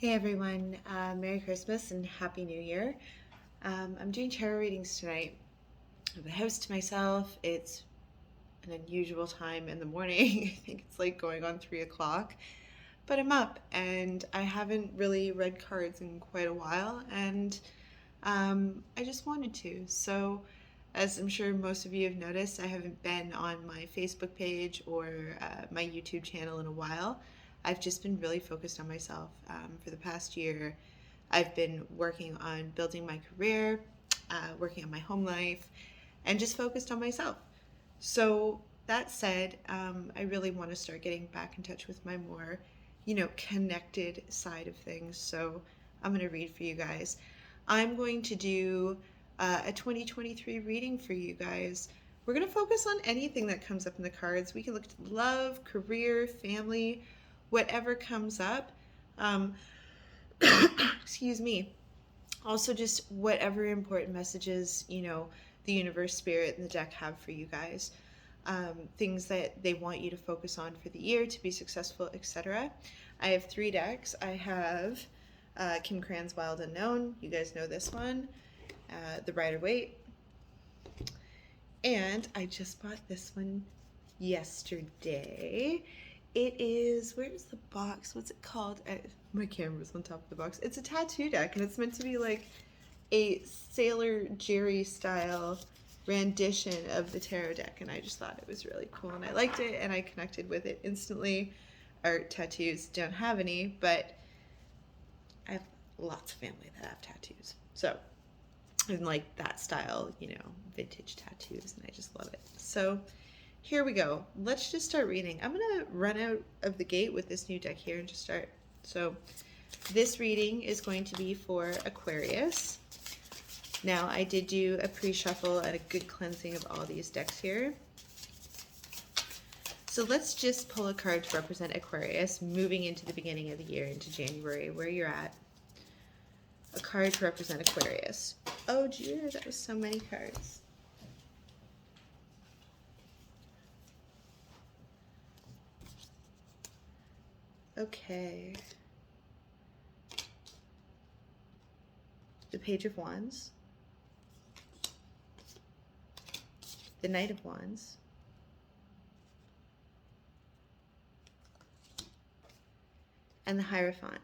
Hey everyone, Merry Christmas and Happy New Year. I'm doing tarot readings tonight. I have the house to myself. It's an unusual time in the morning. I think it's like going on 3 o'clock, but I'm up and I haven't really read cards in quite a while, and I just wanted to. So, as I'm sure most of you have noticed, I haven't been on my Facebook page or my YouTube channel in a while. I've just been really focused on myself. For the past year, I've been working on building my career, working on my home life, and just focused on myself. So, that said, I really want to start getting back in touch with my more, connected side of things. So, I'm going to read for you guys. I'm going to do a 2023 reading for you guys. We're going to focus on anything that comes up in the cards. We can look at love, career, family, whatever comes up. Um, excuse me. Also, just whatever important messages, the universe, spirit, and the deck have for you guys. Things that they want you to focus on for the year to be successful, etc. I have 3 decks. I have Kim Cran's Wild Unknown. You guys know this one. The Rider-Waite. And I just bought this one yesterday. It is, where's the box? What's it called? My camera's on top of the box. It's a tattoo deck, and it's meant to be like a Sailor Jerry style rendition of the tarot deck, and I just thought it was really cool, and I liked it, and I connected with it instantly. Art tattoos don't have any, but I have lots of family that have tattoos. So, and like that style, vintage tattoos, and I just love it. So, here we go. Let's just start reading. I'm going to run out of the gate with this new deck here and just start. So this reading is going to be for Aquarius. Now, I did do a pre-shuffle and a good cleansing of all these decks here. So let's just pull a card to represent Aquarius moving into the beginning of the year, into January, where you're at. A card to represent Aquarius. Oh dear, that was so many cards. Okay. The Page of Wands. The Knight of Wands. And the Hierophant.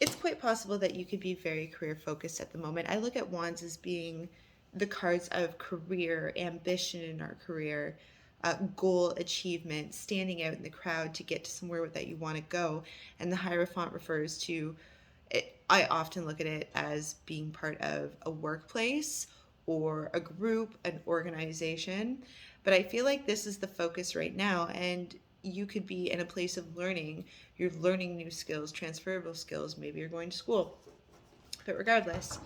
It's quite possible that you could be very career focused at the moment. I look at Wands as being the cards of career, ambition in our career, goal achievement, standing out in the crowd to get to somewhere that you want to go. And the Hierophant refers to it. I often look at it as being part of a workplace or a group, an organization. But I feel like this is the focus right now, and you could be in a place of learning. You're learning new skills, transferable skills. Maybe you're going to school. But regardless,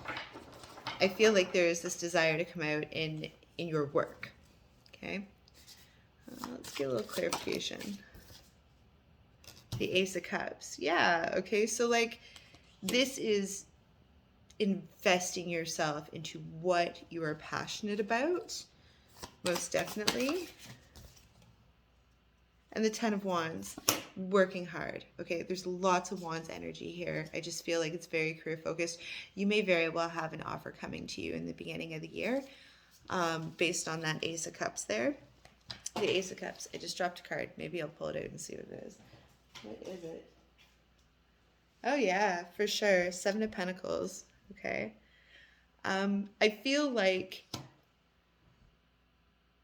I feel like there is this desire to come out in your work. Okay? Let's get a little clarification. The Ace of Cups. Yeah, okay. So, like, this is investing yourself into what you are passionate about, most definitely. And the Ten of Wands, working hard. Okay, there's lots of Wands energy here. I just feel like it's very career focused. You may very well have an offer coming to you in the beginning of the year, based on that Ace of Cups there. The Ace of Cups. I just dropped a card. Maybe I'll pull it out and see what it is. What is it? Oh yeah, for sure. 7 of Pentacles. Okay. I feel like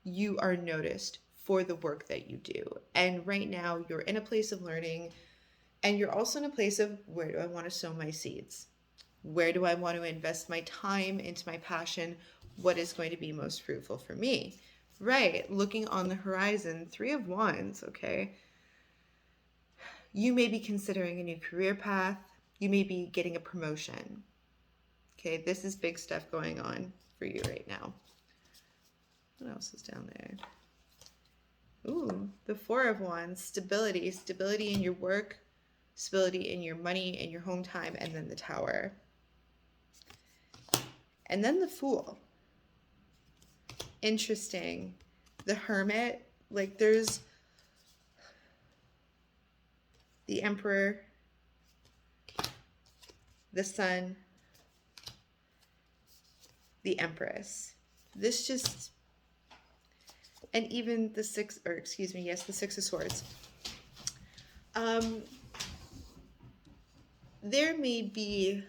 you are noticed for the work that you do. And right now you're in a place of learning, and you're also in a place of, where do I want to sow my seeds? Where do I want to invest my time into my passion? What is going to be most fruitful for me? Right, looking on the horizon, 3 of Wands, okay? You may be considering a new career path. You may be getting a promotion. Okay, this is big stuff going on for you right now. What else is down there? Ooh, the 4 of Wands, stability. Stability in your work, stability in your money, in your home time, and then the Tower. And then the Fool. Interesting. The Hermit, like there's the Emperor, the Sun, the Empress. This just, and even the Six, or excuse me, yes, the Six of Swords. There may be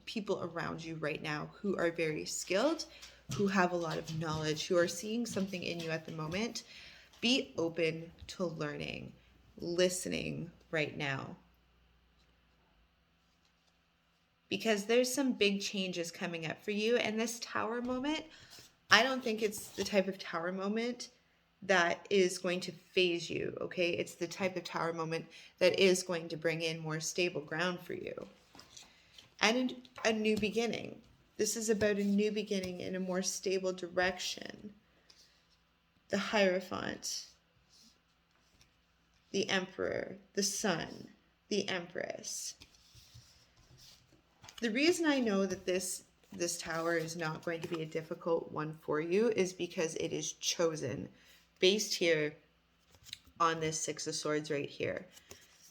people around you right now who are very skilled, who have a lot of knowledge, who are seeing something in you at the moment. Be open to learning, listening right now. Because there's some big changes coming up for you. And this Tower moment, I don't think it's the type of Tower moment that is going to phase you, okay? It's the type of Tower moment that is going to bring in more stable ground for you. And a new beginning. This is about a new beginning in a more stable direction. The Hierophant, the Emperor, the Sun, the Empress. The reason I know that this Tower is not going to be a difficult one for you is because it is chosen based here on this Six of Swords right here.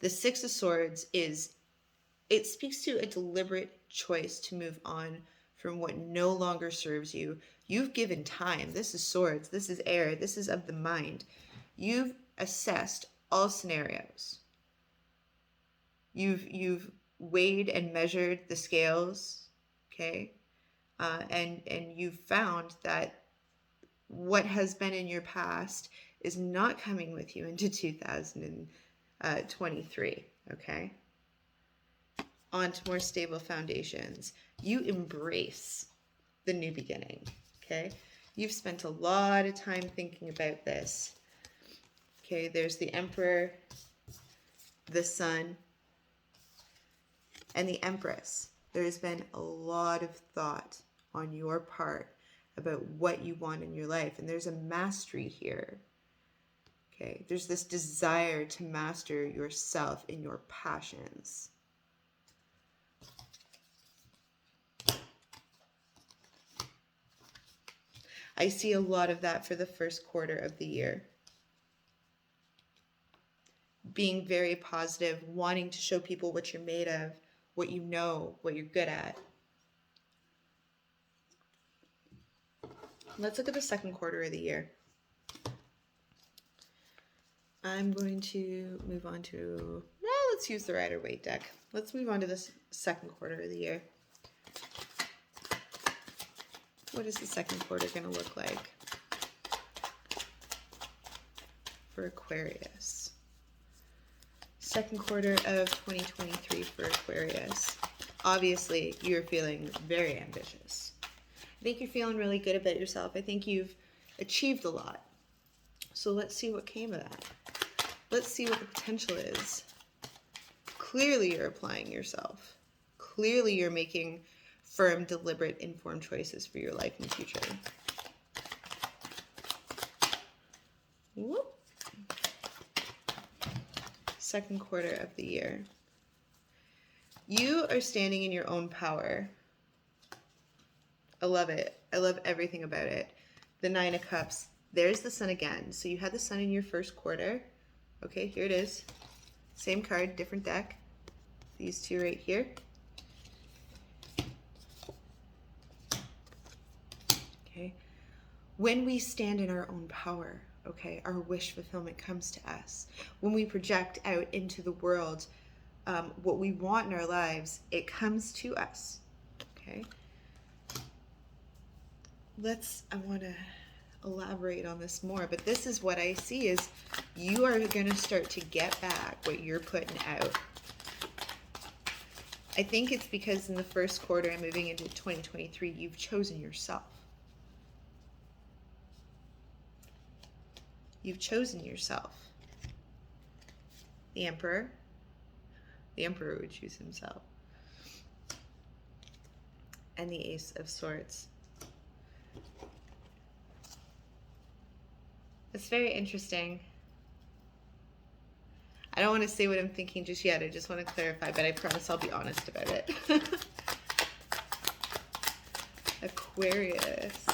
The Six of Swords it speaks to a deliberate choice to move on from what no longer serves you. You've given time. This is swords. This is air. This is of the mind. You've assessed all scenarios. You've weighed and measured the scales, okay? And you've found that what has been in your past is not coming with you into 2023, okay? Onto more stable foundations. You embrace the new beginning, okay? You've spent a lot of time thinking about this. Okay, there's the Emperor, the Sun, and the Empress. There's been a lot of thought on your part about what you want in your life, and there's a mastery here. Okay, there's this desire to master yourself in your passions. I see a lot of that for the first quarter of the year. Being very positive, wanting to show people what you're made of, what you know, what you're good at. Let's look at the second quarter of the year. I'm going to move on to, let's use the Rider-Waite deck. Let's move on to this second quarter of the year. What is the second quarter going to look like for Aquarius? Second quarter of 2023 for Aquarius. Obviously, you're feeling very ambitious. I think you're feeling really good about yourself. I think you've achieved a lot. So let's see what came of that. Let's see what the potential is. Clearly, you're applying yourself. Clearly, you're making firm, deliberate, informed choices for your life and future. Whoop. Second quarter of the year. You are standing in your own power. I love it. I love everything about it. The Nine of Cups. There's the Sun again. So you had the Sun in your first quarter. Okay, here it is. Same card, different deck. These two right here. Okay. When we stand in our own power, okay, our wish fulfillment comes to us. When we project out into the world what we want in our lives, it comes to us, okay? I want to elaborate on this more, but this is what I see is you are going to start to get back what you're putting out. I think it's because in the first quarter and moving into 2023, you've chosen yourself. You've chosen yourself. The Emperor would choose himself. And the Ace of Swords. It's very interesting. I don't want to say what I'm thinking just yet. I just want to clarify, but I promise I'll be honest about it. Aquarius.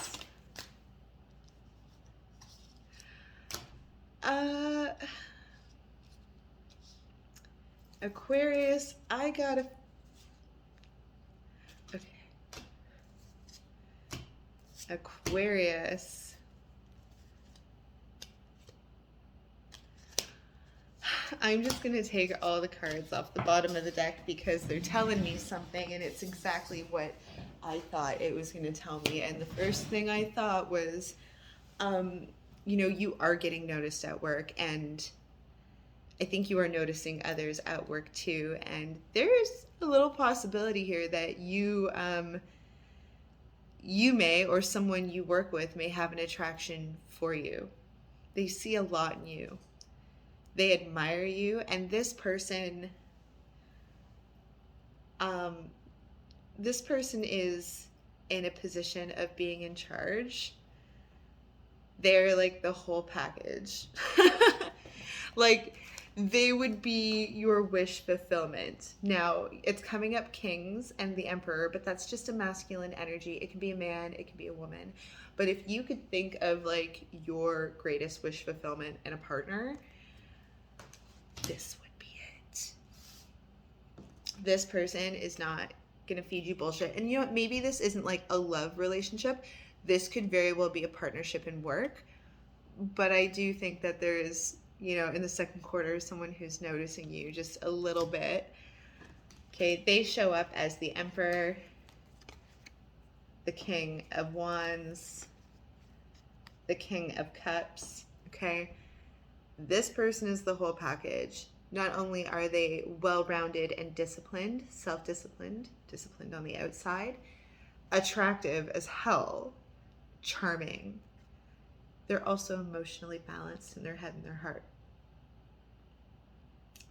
Aquarius, I got Aquarius. I'm just going to take all the cards off the bottom of the deck because they're telling me something, and it's exactly what I thought it was going to tell me. And the first thing I thought was, you are getting noticed at work, and I think you are noticing others at work too. And there's a little possibility here that you may, or someone you work with may have an attraction for you. They see a lot in you. They admire you, and this person is in a position of being in charge. They're like the whole package. Like, they would be your wish fulfillment. Now, it's coming up Kings and the Emperor, but that's just a masculine energy. It can be a man, it can be a woman. But if you could think of like your greatest wish fulfillment in a partner, this would be it. This person is not going to feed you bullshit. And you know what? Maybe this isn't like a love relationship. This could very well be a partnership in work. But I do think that there's, in the second quarter, someone who's noticing you just a little bit. Okay, they show up as the Emperor, the King of Wands, the King of Cups, okay? This person is the whole package. Not only are they well-rounded and disciplined, self-disciplined, disciplined on the outside, attractive as hell, charming. They're also emotionally balanced in their head and their heart.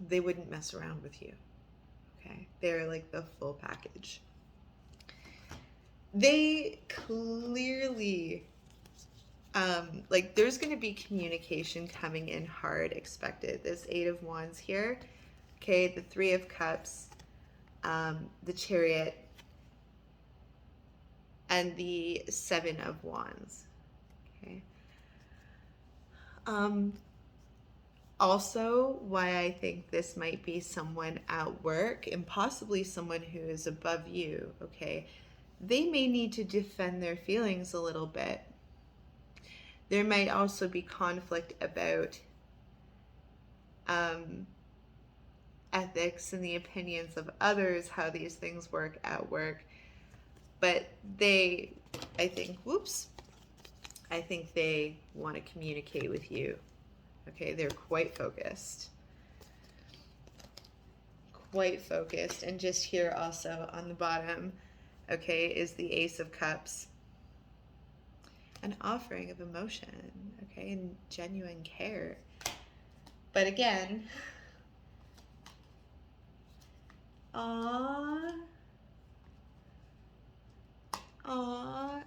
They wouldn't mess around with you, okay? They're like the full package. They clearly... there's going to be communication coming in hard expected. This 8 of Wands here, okay, the 3 of Cups, the Chariot, and the 7 of Wands, okay. Also, why I think this might be someone at work and possibly someone who is above you, okay, they may need to defend their feelings a little bit. There might also be conflict about ethics and the opinions of others, how these things work at work. But I think they want to communicate with you. Okay, they're quite focused. And just here also on the bottom, okay, is the Ace of Cups. An offering of emotion, okay, and genuine care. But again,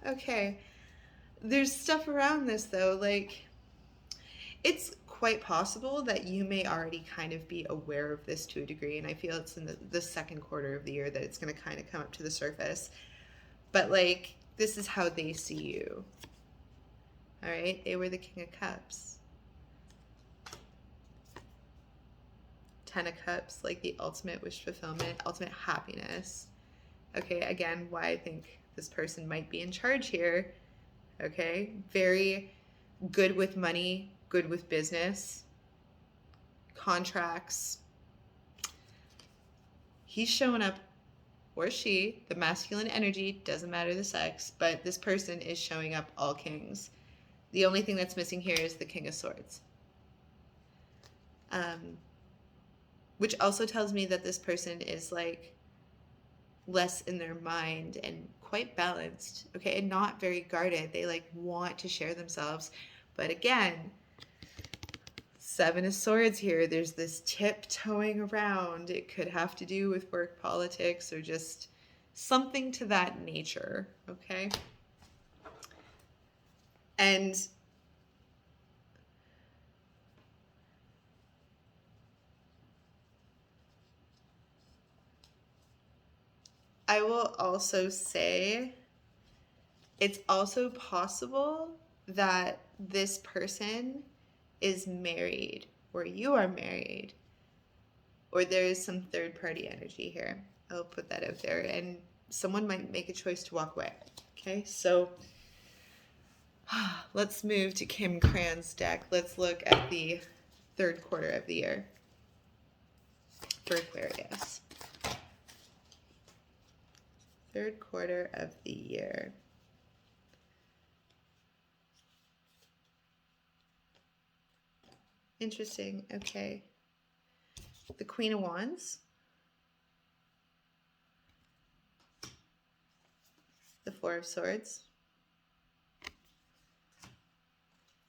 okay. There's stuff around this though, like, it's quite possible that you may already kind of be aware of this to a degree, and I feel it's in the second quarter of the year that it's going to kind of come up to the surface. But like, this is how they see you. All right, they were the King of Cups. 10 of Cups, like the ultimate wish fulfillment, ultimate happiness. Okay, again, why I think this person might be in charge here. Okay, very good with money, good with business, contracts. He's showing up, or she, the masculine energy, doesn't matter the sex, but this person is showing up all kings. The only thing that's missing here is the King of Swords. Which also tells me that this person is like less in their mind and quite balanced, okay, and not very guarded. They like want to share themselves. But again, 7 of Swords here, there's this tiptoeing around. It could have to do with work politics or just something to that nature, okay? And I will also say it's also possible that this person is married, or you are married, or there is some third party energy here. I'll put that out there, and someone might make a choice to walk away. Okay, so Let's move to Kim Cran's deck. Let's look at the third quarter of the year for Aquarius. Third quarter of the year. Interesting. Okay. The Queen of Wands. The Four of Swords.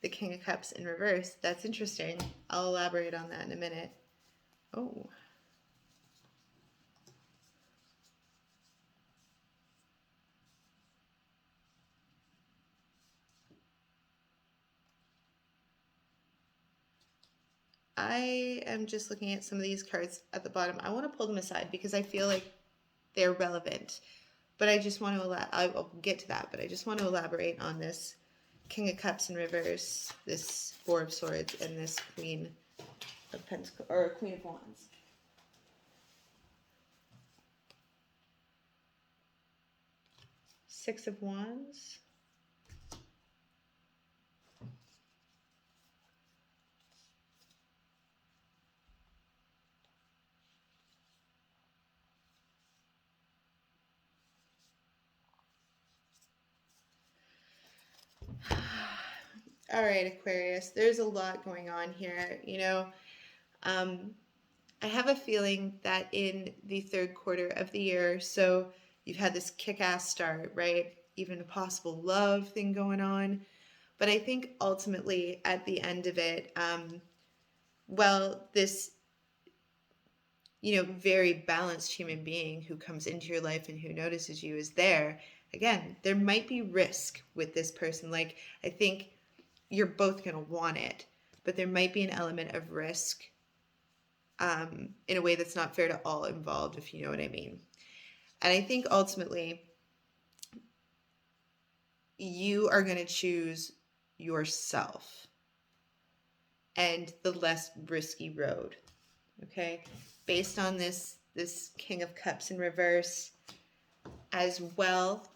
The King of Cups in reverse. That's interesting. I'll elaborate on that in a minute. Oh. I am just looking at some of these cards at the bottom. I want to pull them aside because I feel like they're relevant. But I just want to, I'll get to that, but I just want to elaborate on this King of Cups in reverse, this Four of Swords, and this Queen of Pentacles, or Queen of Wands. Six of Wands. All right, Aquarius, there's a lot going on here. You know, I have a feeling that in the third quarter of the year, so you've had this kick-ass start, right? Even a possible love thing going on. But I think ultimately at the end of it, well, this, you know, very balanced human being who comes into your life and who notices you is there. Again, there might be risk with this person. Like, I think you're both going to want it, but there might be an element of risk in a way that's not fair to all involved, if you know what I mean. And I think ultimately you are going to choose yourself and the less risky road, okay? Based on this King of Cups in reverse, as well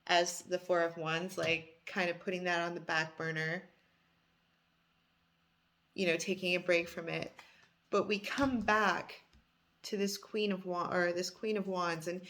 as the Four of Wands, like kind of putting that on the back burner, you know, taking a break from it. But we come back to this Queen of Wands, or this Queen of Wands, and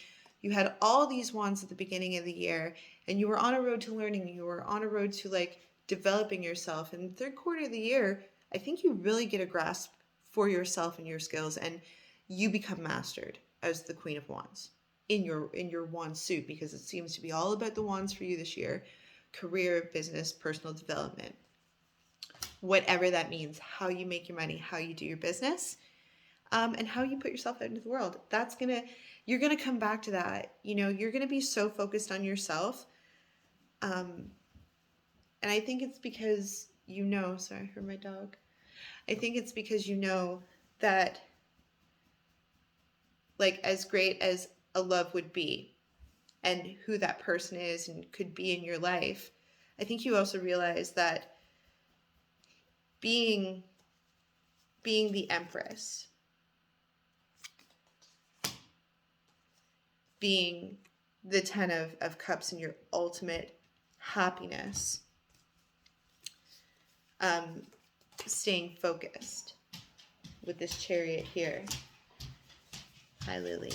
you had all these wands at the beginning of the year, and you were on a road to learning, you were on a road to like developing yourself. And the third quarter of the year, I think you really get a grasp for yourself and your skills, and you become mastered as the Queen of Wands in your wand suit, because it seems to be all about the wands for you this year. Career, business, personal development, whatever that means, how you make your money, how you do your business, and how you put yourself out into the world. You're gonna come back to that. You know, you're gonna be so focused on yourself. And I think it's because you know, sorry for my dog. I think it's because you know that, like, as great as a love would be and who that person is and could be in your life, I think you also realize that being the Empress, being the Ten of Cups and your ultimate happiness, staying focused with this Chariot here. Hi, Lily.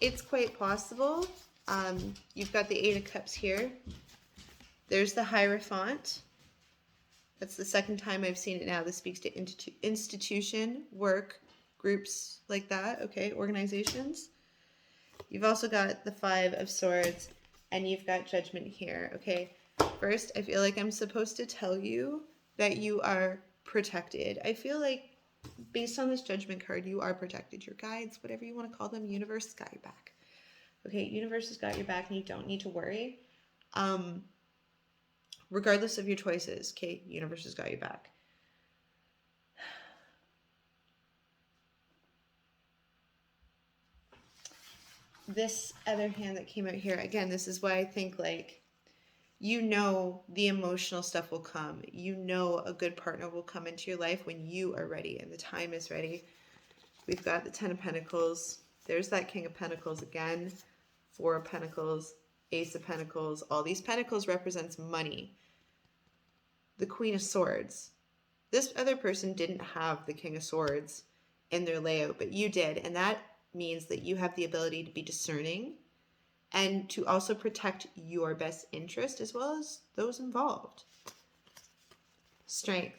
It's quite possible. You've got the Eight of Cups here. There's the Hierophant. That's the second time I've seen it now. This speaks to institution, work, groups like that, okay, organizations. You've also got the Five of Swords, and you've got Judgment here, okay? First, I feel like I'm supposed to tell you that you are protected. I feel like based on this Judgment card, you are protected. Your guides, whatever you want to call them, universe has got your back. Okay, universe has got your back and you don't need to worry. Regardless of your choices, okay, universe has got your back. This other hand that came out here, again, this is why I think, like, you know the emotional stuff will come. You know a good partner will come into your life when you are ready and the time is ready. We've got the Ten of Pentacles. There's that King of Pentacles again, Four of Pentacles, Ace of Pentacles. All these pentacles represents money. The Queen of Swords. This other person didn't have the King of Swords in their layout, but you did. And that means that you have the ability to be discerning and to also protect your best interest as well as those involved. Strength.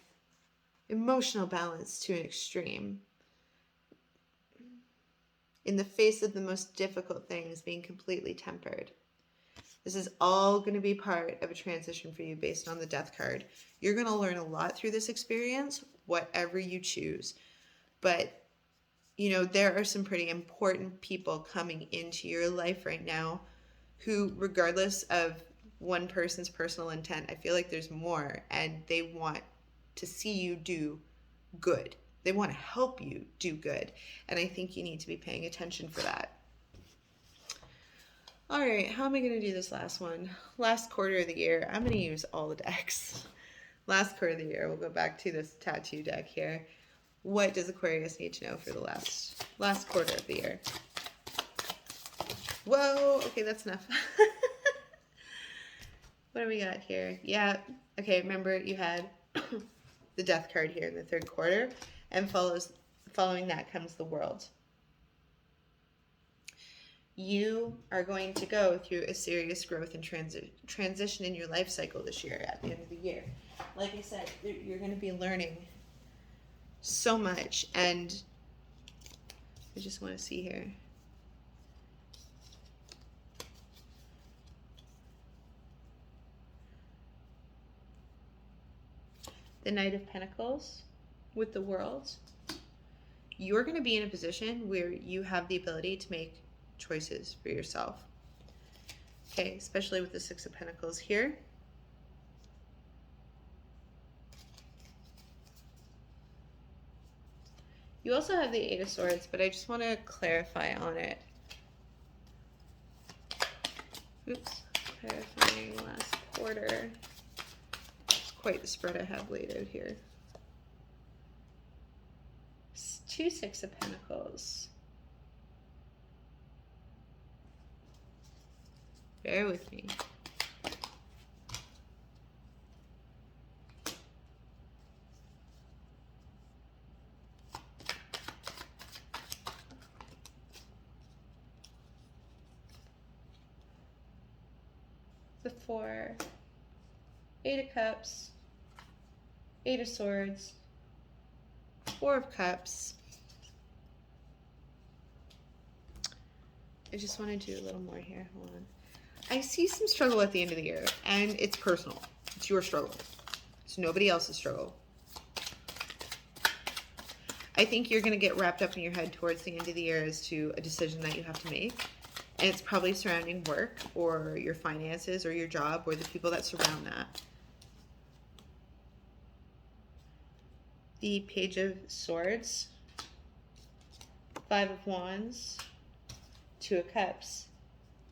Emotional balance to an extreme. In the face of the most difficult things, being completely tempered. This is all going to be part of a transition for you based on the Death card. You're going to learn a lot through this experience, whatever you choose. But, you know, there are some pretty important people coming into your life right now who, regardless of one person's personal intent, I feel like there's more, and they want to see you do good. They want to help you do good. And I think you need to be paying attention for that. All right, how am I going to do this last one? Last quarter of the year, I'm going to use all the decks. Last quarter of the year, we'll go back to this tattoo deck here. What does Aquarius need to know for the last quarter of the year? Whoa, okay, that's enough. What do we got here? Yeah, okay, remember you had the Death card here in the third quarter, and following that comes the World. You are going to go through a serious growth and transition in your life cycle this year at the end of the year. Like I said, you're going to be learning so much, and I just want to see here. The Knight of Pentacles with the World. You're going to be in a position where you have the ability to make choices for yourself. Okay, especially with the Six of Pentacles here. You also have the Eight of Swords, but I just want to clarify on it. Oops, clarifying last quarter. It's quite the spread I have laid out here. Two Six of Pentacles. Bear with me. The Four, Eight of Cups, Eight of Swords, Four of Cups. I just want to do a little more here. Hold on. I see some struggle at the end of the year, and it's personal. It's your struggle. It's nobody else's struggle. I think you're going to get wrapped up in your head towards the end of the year as to a decision that you have to make. And it's probably surrounding work or your finances or your job or the people that surround that. The Page of Swords, Five of Wands, Two of Cups.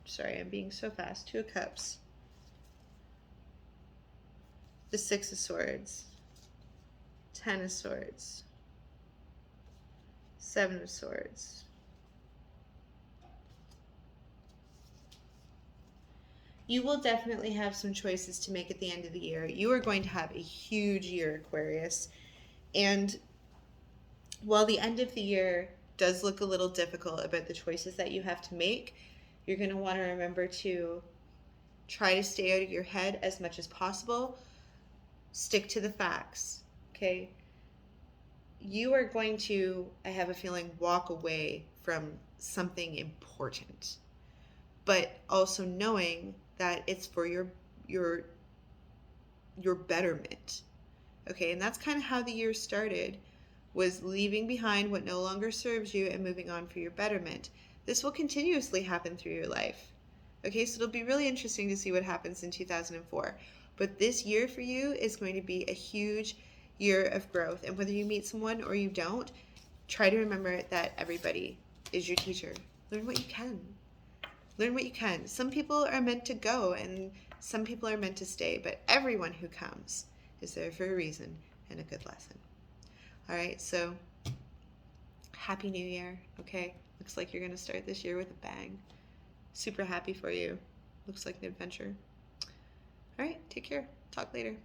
Sorry, I'm being so fast. Two of Cups. The Six of Swords. Ten of Swords. Seven of Swords. You will definitely have some choices to make at the end of the year. You are going to have a huge year, Aquarius. And while the end of the year does look a little difficult about the choices that you have to make, you're going to want to remember to try to stay out of your head as much as possible. Stick to the facts, okay? You are going to, I have a feeling, walk away from something important, but also knowing that it's for your betterment, okay? And that's kind of how the year started, was leaving behind what no longer serves you and moving on for your betterment. This will continuously happen through your life. Okay, so it'll be really interesting to see what happens in 2004. But this year for you is going to be a huge year of growth. And whether you meet someone or you don't, try to remember that everybody is your teacher. Learn what you can. Learn what you can. Some people are meant to go and some people are meant to stay, but everyone who comes is there for a reason and a good lesson. All right, so Happy New Year, okay? Looks like you're going to start this year with a bang. Super happy for you. Looks like an adventure. All right, take care. Talk later.